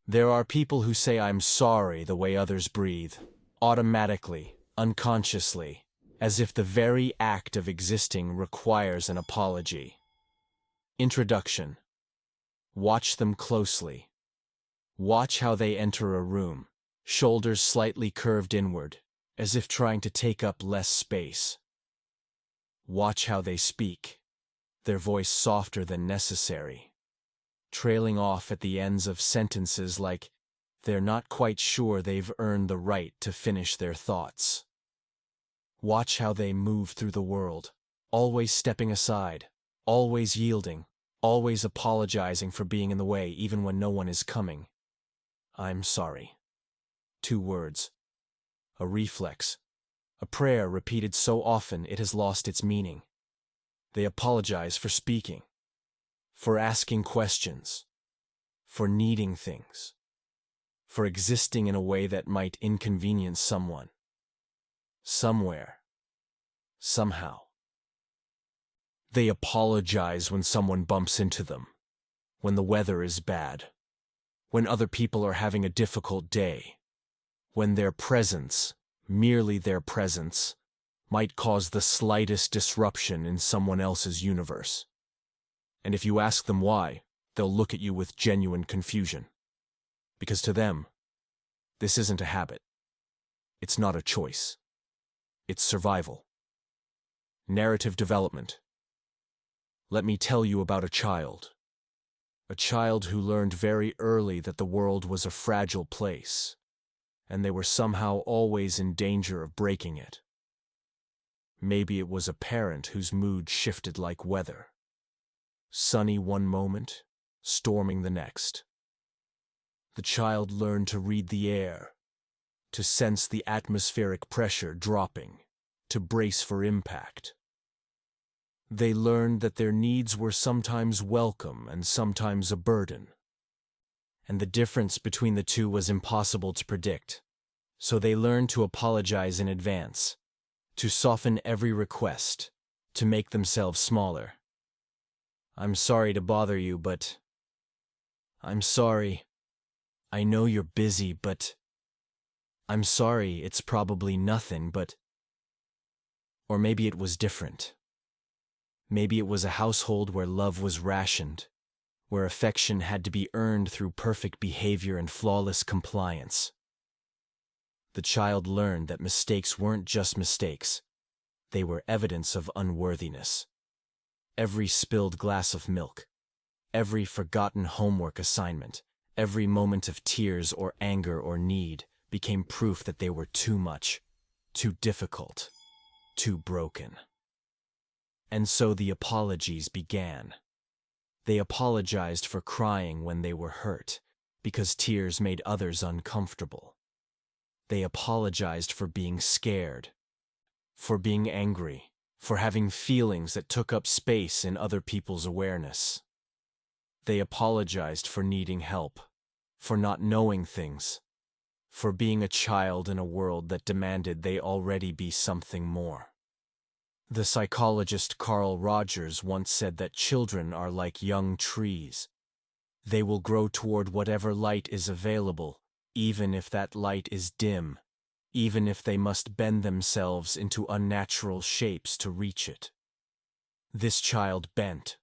There are people who say I'm sorry the way others breathe, automatically, unconsciously, as if the very act of existing requires an apology. Introduction. Watch them closely. Watch how they enter a room, shoulders slightly curved inward, as if trying to take up less space. Watch how they speak, their voice softer than necessary, trailing off at the ends of sentences like they're not quite sure they've earned the right to finish their thoughts. Watch how they move through the world, always stepping aside, always yielding, always apologizing for being in the way even when no one is coming. I'm sorry. 2 words. A reflex. A prayer repeated so often it has lost its meaning. They apologize for speaking, for asking questions, for needing things, for existing in a way that might inconvenience someone, somewhere, somehow. They apologize when someone bumps into them, when the weather is bad, when other people are having a difficult day, when their presence, merely their presence, might cause the slightest disruption in someone else's universe. And if you ask them why, they'll look at you with genuine confusion. Because to them, this isn't a habit. It's not a choice. It's survival. Narrative development. Let me tell you about a child. A child who learned very early that the world was a fragile place, and they were somehow always in danger of breaking it. Maybe it was a parent whose mood shifted like weather. Sunny one moment, storming the next. The child learned to read the air, to sense the atmospheric pressure dropping, to brace for impact. They learned that their needs were sometimes welcome and sometimes a burden. And the difference between the two was impossible to predict. So they learned to apologize in advance, to soften every request, to make themselves smaller. I'm sorry to bother you, but... I'm sorry. I know you're busy, but... I'm sorry, it's probably nothing, but... Or maybe it was different. Maybe it was a household where love was rationed, where affection had to be earned through perfect behavior and flawless compliance. The child learned that mistakes weren't just mistakes. They were evidence of unworthiness. Every spilled glass of milk, every forgotten homework assignment, every moment of tears or anger or need became proof that they were too much, too difficult, too broken. And so the apologies began. They apologized for crying when they were hurt, because tears made others uncomfortable. They apologized for being scared, for being angry, for having feelings that took up space in other people's awareness. They apologized for needing help, for not knowing things, for being a child in a world that demanded they already be something more. The psychologist Carl Rogers once said that children are like young trees. They will grow toward whatever light is available, even if that light is dim, even if they must bend themselves into unnatural shapes to reach it. This child bent.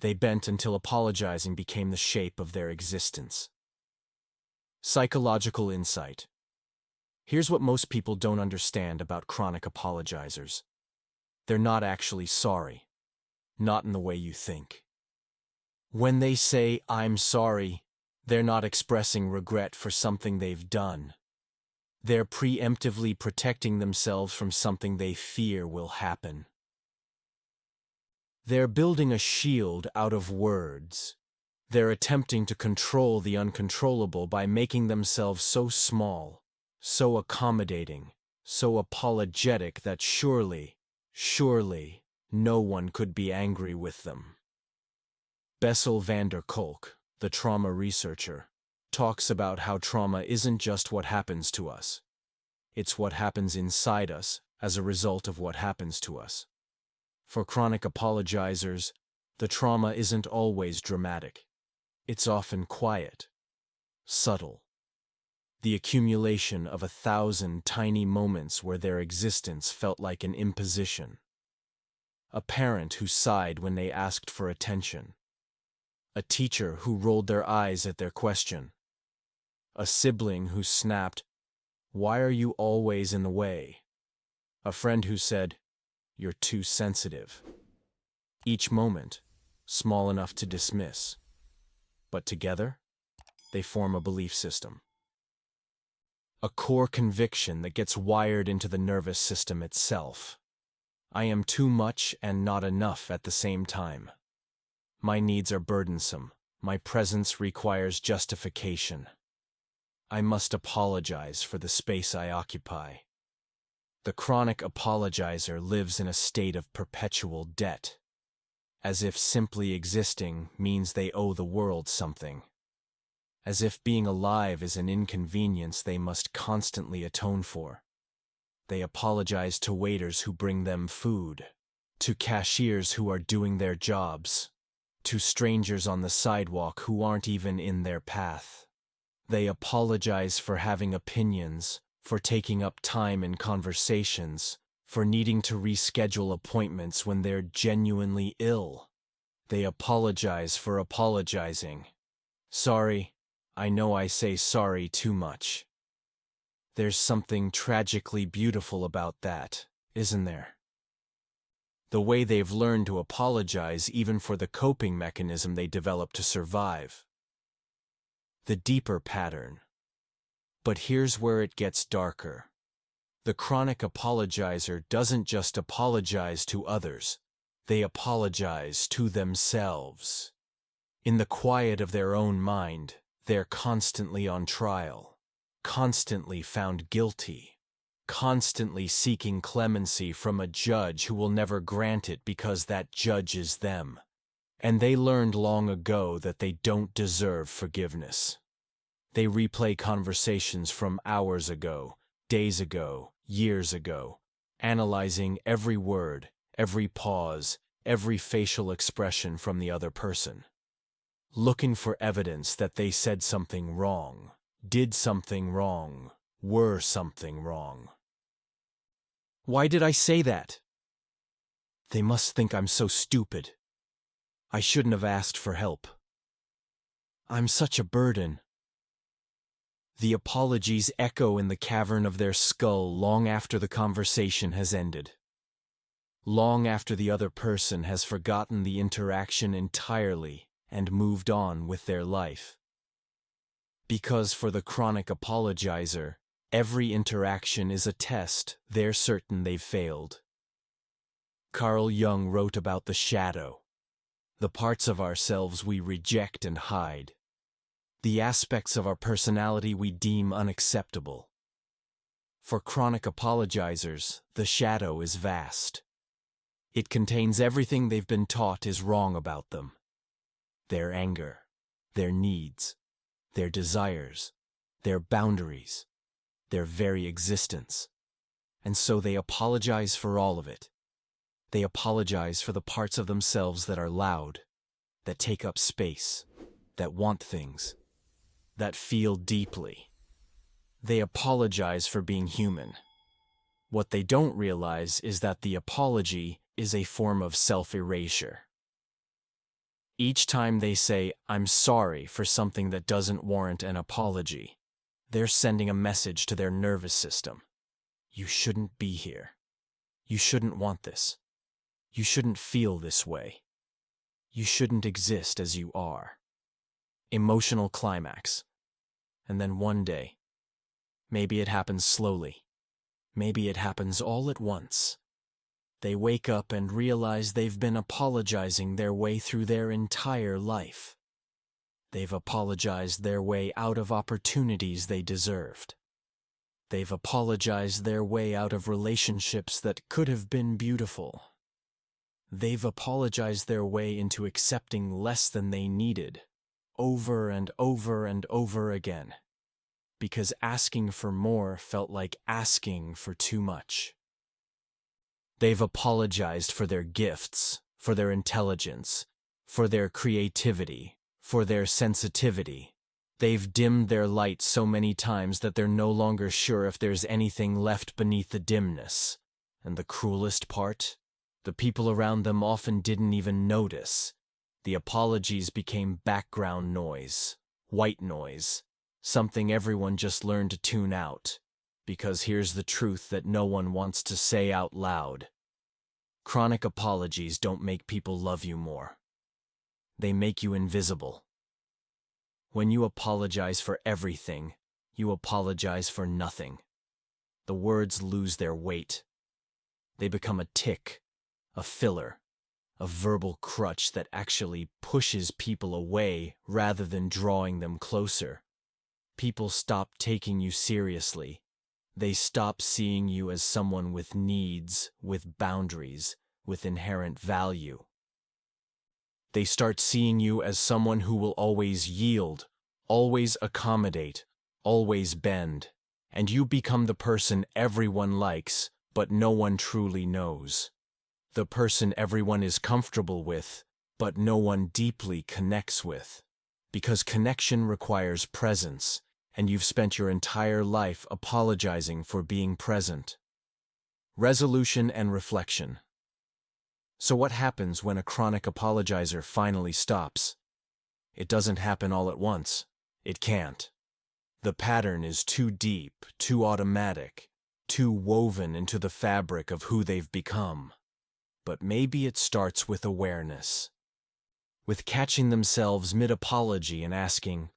They bent until apologizing became the shape of their existence. Psychological insight. Here's what most people don't understand about chronic apologizers. They're not actually sorry. Not in the way you think. When they say, "I'm sorry," they're not expressing regret for something they've done. They're preemptively protecting themselves from something they fear will happen. They're building a shield out of words. They're attempting to control the uncontrollable by making themselves so small, so accommodating, so apologetic that surely, no one could be angry with them. Bessel van der Kolk, the trauma researcher, talks about how trauma isn't just what happens to us. It's what happens inside us as a result of what happens to us. For chronic apologizers, the trauma isn't always dramatic. It's often quiet, subtle. The accumulation of 1,000 tiny moments where their existence felt like an imposition. A parent who sighed when they asked for attention. A teacher who rolled their eyes at their question. A sibling who snapped, "Why are you always in the way?" A friend who said, "You're too sensitive." Each moment, small enough to dismiss. But together, they form a belief system. A core conviction that gets wired into the nervous system itself. I am too much and not enough at the same time. My needs are burdensome. My presence requires justification. I must apologize for the space I occupy. The chronic apologizer lives in a state of perpetual debt, as if simply existing means they owe the world something. As if being alive is an inconvenience they must constantly atone for. They apologize to waiters who bring them food, to cashiers who are doing their jobs, to strangers on the sidewalk who aren't even in their path. They apologize for having opinions, for taking up time in conversations, for needing to reschedule appointments when they're genuinely ill. They apologize for apologizing. Sorry, I know I say sorry too much. There's something tragically beautiful about that, isn't there? The way they've learned to apologize even for the coping mechanism they developed to survive. The deeper pattern. But here's where it gets darker. The chronic apologizer doesn't just apologize to others, they apologize to themselves. In the quiet of their own mind, they're constantly on trial, constantly found guilty, constantly seeking clemency from a judge who will never grant it because that judge is them. And they learned long ago that they don't deserve forgiveness. They replay conversations from hours ago, days ago, years ago, analyzing every word, every pause, every facial expression from the other person. Looking for evidence that they said something wrong, did something wrong, were something wrong. Why did I say that? They must think I'm so stupid. I shouldn't have asked for help. I'm such a burden. The apologies echo in the cavern of their skull long after the conversation has ended. Long after the other person has forgotten the interaction entirely and moved on with their life. Because for the chronic apologizer, every interaction is a test they're certain they've failed. Carl Jung wrote about the shadow, the parts of ourselves we reject and hide, the aspects of our personality we deem unacceptable. For chronic apologizers, the shadow is vast. It contains everything they've been taught is wrong about them. Their anger, their needs, their desires, their boundaries, their very existence. And so they apologize for all of it. They apologize for the parts of themselves that are loud, that take up space, that want things, that feel deeply. They apologize for being human. What they don't realize is that the apology is a form of self-erasure. Each time they say, "I'm sorry" for something that doesn't warrant an apology, they're sending a message to their nervous system. You shouldn't be here. You shouldn't want this. You shouldn't feel this way. You shouldn't exist as you are. Emotional climax. And then one day, maybe it happens slowly, maybe it happens all at once, they wake up and realize they've been apologizing their way through their entire life. They've apologized their way out of opportunities they deserved. They've apologized their way out of relationships that could have been beautiful. They've apologized their way into accepting less than they needed, over and over and over again, because asking for more felt like asking for too much. They've apologized for their gifts, for their intelligence, for their creativity, for their sensitivity. They've dimmed their light so many times that they're no longer sure if there's anything left beneath the dimness. And the cruelest part? The people around them often didn't even notice. The apologies became background noise, white noise, something everyone just learned to tune out. Because here's the truth that no one wants to say out loud. Chronic apologies don't make people love you more. They make you invisible. When you apologize for everything, you apologize for nothing. The words lose their weight. They become a tick, a filler, a verbal crutch that actually pushes people away rather than drawing them closer. People stop taking you seriously. They stop seeing you as someone with needs, with boundaries, with inherent value. They start seeing you as someone who will always yield, always accommodate, always bend, and you become the person everyone likes, but no one truly knows. The person everyone is comfortable with, but no one deeply connects with. Because connection requires presence, and you've spent your entire life apologizing for being present. Resolution and reflection. So what happens when a chronic apologizer finally stops? It doesn't happen all at once. It can't. The pattern is too deep, too automatic, too woven into the fabric of who they've become. But maybe it starts with awareness. With catching themselves mid-apology and asking,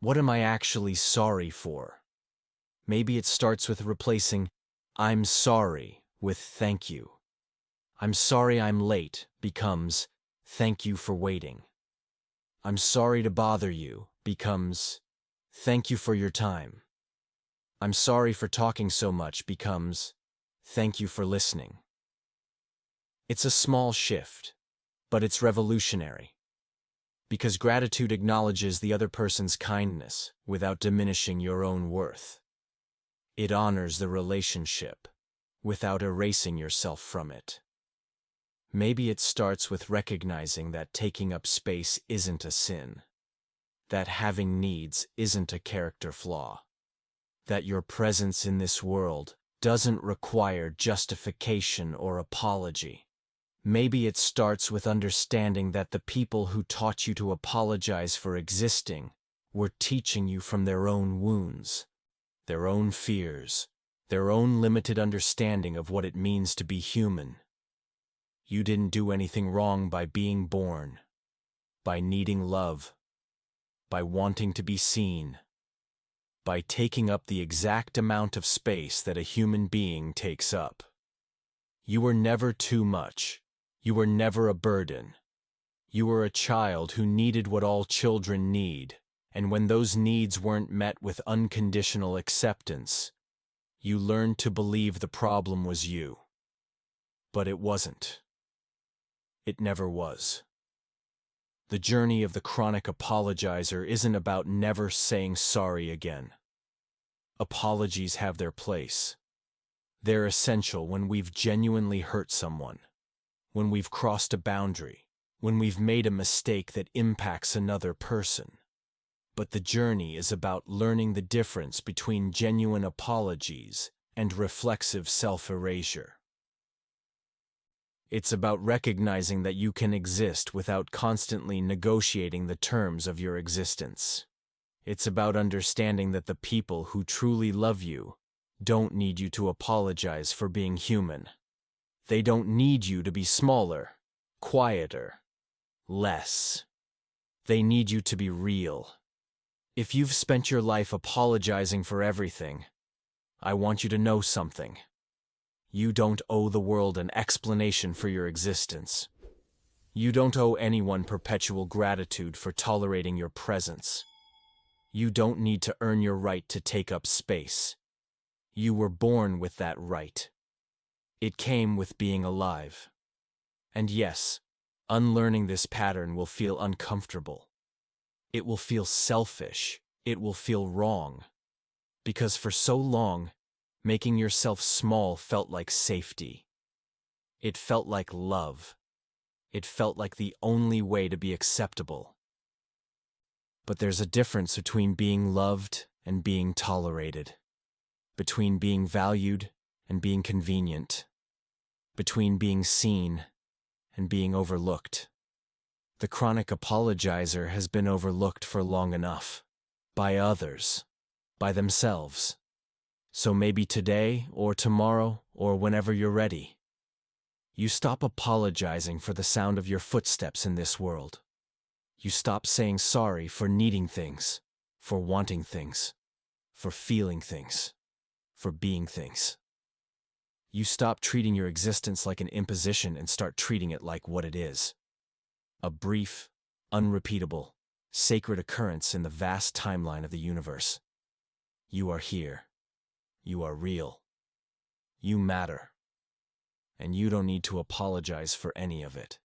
what am I actually sorry for? Maybe it starts with replacing I'm sorry with thank you. I'm sorry I'm late becomes thank you for waiting. I'm sorry to bother you becomes thank you for your time. I'm sorry for talking so much becomes thank you for listening. It's a small shift, but it's revolutionary. Because gratitude acknowledges the other person's kindness without diminishing your own worth. It honors the relationship without erasing yourself from it. Maybe it starts with recognizing that taking up space isn't a sin, that having needs isn't a character flaw, that your presence in this world doesn't require justification or apology. Maybe it starts with understanding that the people who taught you to apologize for existing were teaching you from their own wounds, their own fears, their own limited understanding of what it means to be human. You didn't do anything wrong by being born, by needing love, by wanting to be seen, by taking up the exact amount of space that a human being takes up. You were never too much. You were never a burden. You were a child who needed what all children need, and when those needs weren't met with unconditional acceptance, you learned to believe the problem was you. But it wasn't. It never was. The journey of the chronic apologizer isn't about never saying sorry again. Apologies have their place. They're essential when we've genuinely hurt someone, when we've crossed a boundary, when we've made a mistake that impacts another person. But the journey is about learning the difference between genuine apologies and reflexive self-erasure. It's about recognizing that you can exist without constantly negotiating the terms of your existence. It's about understanding that the people who truly love you don't need you to apologize for being human. They don't need you to be smaller, quieter, less. They need you to be real. If you've spent your life apologizing for everything, I want you to know something. You don't owe the world an explanation for your existence. You don't owe anyone perpetual gratitude for tolerating your presence. You don't need to earn your right to take up space. You were born with that right. It came with being alive. And yes, unlearning this pattern will feel uncomfortable. It will feel selfish. It will feel wrong. Because for so long, making yourself small felt like safety. It felt like love. It felt like the only way to be acceptable. But there's a difference between being loved and being tolerated, between being valued and being convenient, between being seen and being overlooked. The chronic apologizer has been overlooked for long enough. By others. By themselves. So maybe today, or tomorrow, or whenever you're ready, you stop apologizing for the sound of your footsteps in this world. You stop saying sorry for needing things, for wanting things, for feeling things, for being things. You stop treating your existence like an imposition and start treating it like what it is. A brief, unrepeatable, sacred occurrence in the vast timeline of the universe. You are here. You are real. You matter. And you don't need to apologize for any of it.